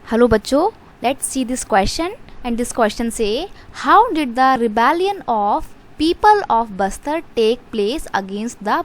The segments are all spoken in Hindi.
हेलो बच्चों, let's see this question and this question से how did the rebellion of people of Bastar take place against the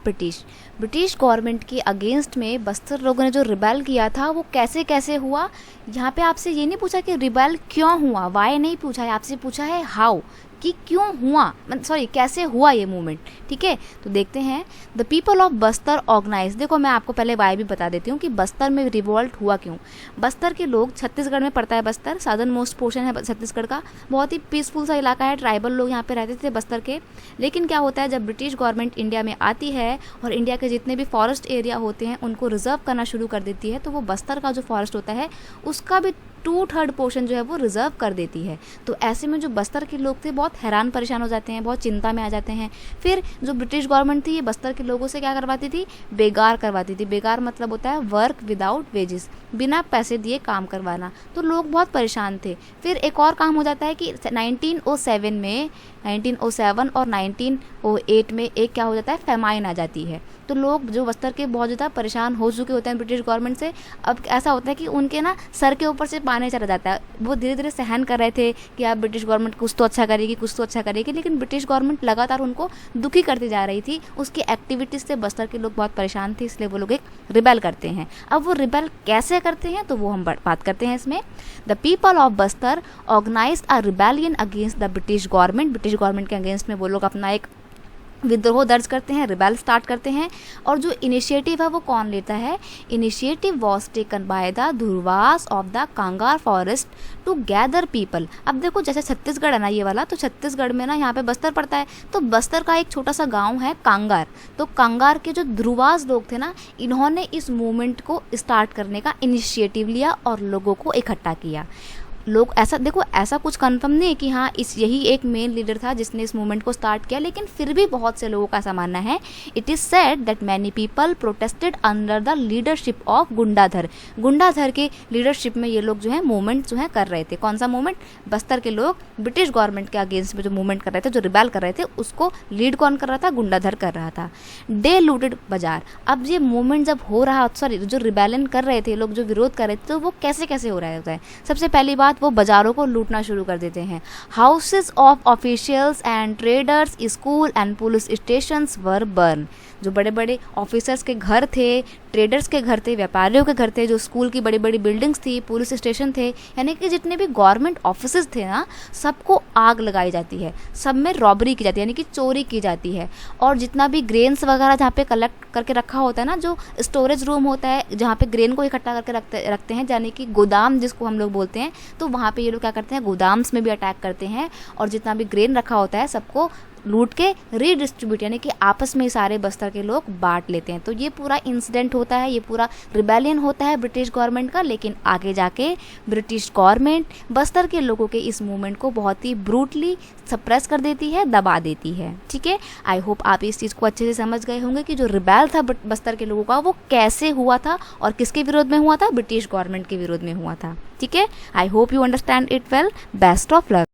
British government के अगेंस्ट में बस्तर लोगों ने जो रिबेल किया था वो कैसे कैसे हुआ। यहाँ पे आपसे ये नहीं पूछा कि रिबेल क्यों हुआ, वाई नहीं पूछा है, आपसे पूछा है हाउ, कि क्यों हुआ, सॉरी कैसे हुआ ये मूवमेंट। ठीक है, तो देखते हैं। The people of Bastar organise, देखो मैं आपको पहले वाई भी बता देती हूँ कि बस्तर में रिवोल्ट हुआ क्यों। बस्तर के लोग, छत्तीसगढ़ में पड़ता है बस्तर, सदर्न मोस्ट पोर्शन है छत्तीसगढ़ का, बहुत ही पीसफुल सा इलाका है, ट्राइबल लोग यहाँ पे रहते थे बस्तर के। लेकिन क्या होता है, जब ब्रिटिश गवर्नमेंट इंडिया में आती है और इंडिया के जितने भी फॉरेस्ट एरिया होते हैं उनको रिजर्व करना शुरू कर देती है, तो वो बस्तर का जो फॉरेस्ट होता है उसका भी 2/3 पोर्शन जो है वो रिजर्व कर देती है। तो ऐसे में जो बस्तर के लोग थे बहुत हैरान परेशान हो जाते हैं, बहुत चिंता में आ जाते हैं। फिर जो ब्रिटिश गवर्नमेंट थी ये बस्तर के लोगों से क्या करवाती थी, बेगार करवाती थी। बेगार मतलब होता है वर्क विदाउट वेजेस, बिना पैसे दिए काम करवाना। तो लोग बहुत परेशान थे। फिर एक और काम हो जाता है कि 1907 और 1908 में एक क्या हो जाता है, फेमाइन आ जाती है। तो लोग जो बस्तर के बहुत ज़्यादा परेशान हो चुके होते हैं ब्रिटिश गवर्नमेंट से। अब ऐसा होता है कि उनके ना सर के ऊपर से पानी चला जाता है। वो धीरे धीरे सहन कर रहे थे कि आप ब्रिटिश गवर्नमेंट कुछ तो अच्छा करेगी, कुछ तो अच्छा करेगी, लेकिन ब्रिटिश गवर्नमेंट लगातार उनको दुखी करती जा रही थी। उसकी एक्टिविटीज़ से बस्तर के लोग बहुत परेशान थे, इसलिए वो लोग एक रिबेल करते हैं। अब वो रिबेल कैसे करते हैं तो वो हम बात करते हैं इसमें। The people of Bastar organised a rebellion against the British government. British government के अगेंस्ट में वो लोग अपना एक विद्रोह दर्ज करते हैं, रिबेल स्टार्ट करते हैं। और जो इनिशिएटिव है वो कौन लेता है, initiative was taken by the Dhurwas of the Kangar forest to gather people. अब देखो जैसे छत्तीसगढ़ है ना ये वाला, तो छत्तीसगढ़ में ना यहाँ पे बस्तर पड़ता है, तो बस्तर का एक छोटा सा गांव है कांगार। तो कांगार के जो धुरवास लोग थे ना, इन्होंने इस मूवमेंट को स्टार्ट करने का इनिशिएटिव लिया और लोगों को इकट्ठा किया। लोग ऐसा देखो, ऐसा कुछ कंफर्म नहीं है कि हाँ यही एक मेन लीडर था जिसने इस मूवमेंट को स्टार्ट किया, लेकिन फिर भी बहुत से लोगों का ऐसा मानना है। It is said that many people protested under the leadership of Gundadhar. Gundadhar के लीडरशिप में ये लोग जो है मूवमेंट जो है कर रहे थे। कौन सा मूवमेंट, बस्तर के लोग ब्रिटिश गवर्नमेंट के अगेंस्ट में जो मूवमेंट कर रहे थे, जो रिबेल कर रहे थे, उसको लीड कौन कर रहा था, गुंडाधर कर रहा था। डे लूटेड बाजार। अब ये मूवमेंट जब हो रहा, सॉरी जो रिबेलियन कर रहे थे लोग, जो विरोध कर रहे थे, तो वो कैसे कैसे हो रहा होता है। सबसे पहली बात, वो बाजारों को लूटना शुरू कर देते हैं। Houses of officials and traders, school and police stations were burn. जो बड़े बड़े ऑफिसर्स के घर थे, ट्रेडर्स के घर थे, व्यापारियों के घर थे, जो स्कूल की बड़ी बड़ी बिल्डिंग्स थी, पुलिस स्टेशन थे, यानी कि जितने भी गवर्नमेंट ऑफिसेस थे ना, सबको आग लगाई जाती है। सब में रॉबरी की जाती है, यानी कि चोरी की जाती है। और जितना भी ग्रेन्स वगैरह जहाँ पे कलेक्ट करके रखा होता है ना, जो स्टोरेज रूम होता है जहाँ पे ग्रेन को इकट्ठा करके रखते हैं, यानी कि गोदाम जिसको हम लोग बोलते हैं, तो वहाँ पे ये लोग क्या करते हैं, गोदाम्स में भी अटैक करते हैं और जितना भी ग्रेन रखा होता है सबको लूट के रीडिस्ट्रीब्यूट, यानी कि आपस में सारे बस्तर के लोग बांट लेते हैं। तो ये पूरा इंसिडेंट होता है, ये पूरा रिबेलियन होता है ब्रिटिश गवर्नमेंट का। लेकिन आगे जाके ब्रिटिश गवर्नमेंट बस्तर के लोगों के इस मूवमेंट को बहुत ही ब्रूटली सप्रेस कर देती है, दबा देती है। ठीक है, आई होप आप इस चीज़ को अच्छे से समझ गए होंगे कि जो रिबेल था बस्तर के लोगों का वो कैसे हुआ था और किसके विरोध में हुआ था, ब्रिटिश गवर्नमेंट के विरोध में हुआ था। ठीक है, I hope you understand it well. Best of luck.